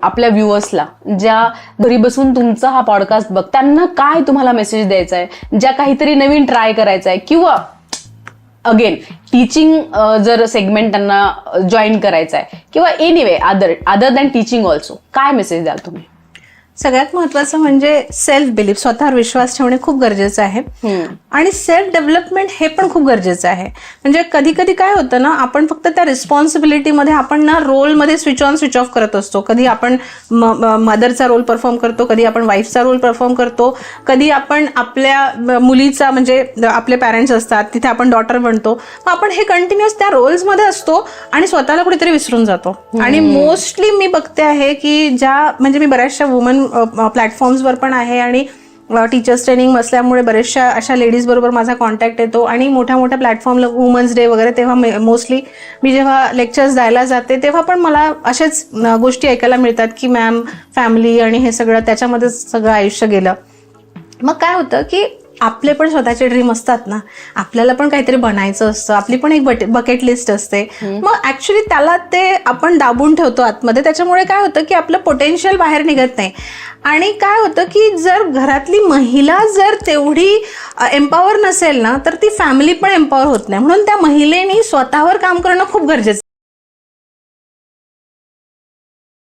आपल्या व्ह्युअर्सला, ज्या घरी बसून तुमचा हा पॉडकास्ट बघ, त्यांना काय तुम्हाला मेसेज द्यायचा आहे, ज्या काहीतरी नवीन ट्राय करायचं आहे, किंवा अगेन टीचिंग जर सेगमेंट त्यांना जॉईन करायचा आहे, किंवा anyway other than teaching also, काय मेसेज द्याल तुम्ही? सगळ्यात महत्वाचं म्हणजे सेल्फ बिलीफ, स्वतःवर विश्वास ठेवणे खूप गरजेचं आहे. आणि सेल्फ डेव्हलपमेंट हे पण खूप गरजेचं आहे. म्हणजे कधी कधी काय होतं ना, आपण फक्त त्या रिस्पॉन्सिबिलिटीमध्ये आपण ना रोलमध्ये स्विच ऑन स्विच ऑफ करत असतो. कधी आपण मदरचा रोल परफॉर्म करतो, कधी आपण वाईफचा रोल परफॉर्म करतो, कधी आपण आपल्या मुलीचा म्हणजे आपले पॅरेंट्स असतात तिथे आपण डॉटर बनतो. मग आपण हे कंटिन्युअस त्या रोल्समध्ये असतो आणि स्वतःला कुठेतरी विसरून जातो. आणि मोस्टली मी बघते आहे की ज्या म्हणजे मी बऱ्याचशा वुमन प्लॅटफॉर्म्सवर पण आहे आणि टीचर्स ट्रेनिंग असल्यामुळे बऱ्याचशा अशा लेडीज बरोबर माझा कॉन्टॅक्ट येतो. आणि मोठ्या मोठ्या प्लॅटफॉर्मला वुमन्स डे वगैरे तेव्हा मोस्टली मी जेव्हा लेक्चर्स द्यायला जाते तेव्हा पण मला अशाच गोष्टी ऐकायला मिळतात की मॅम फॅमिली आणि हे सगळं त्याच्यामध्ये सगळं आयुष्य गेलं. मग काय होतं की आपले पण स्वतःचे ड्रीम असतात ना, आपल्याला पण काहीतरी बनायचं असतं, आपली पण एक बकेट लिस्ट असते. मग ऍक्च्युली त्याला ते आपण दाबून ठेवतो आतमध्ये. त्याच्यामुळे काय होतं की आपलं पोटेन्शियल बाहेर निघत नाही. आणि काय होतं की जर घरातली महिला जर तेवढी एम्पॉवर नसेल ना, तर ती फॅमिली पण एम्पॉवर होत नाही. म्हणून त्या महिलेनी स्वतःवर काम करणं खूप गरजेचं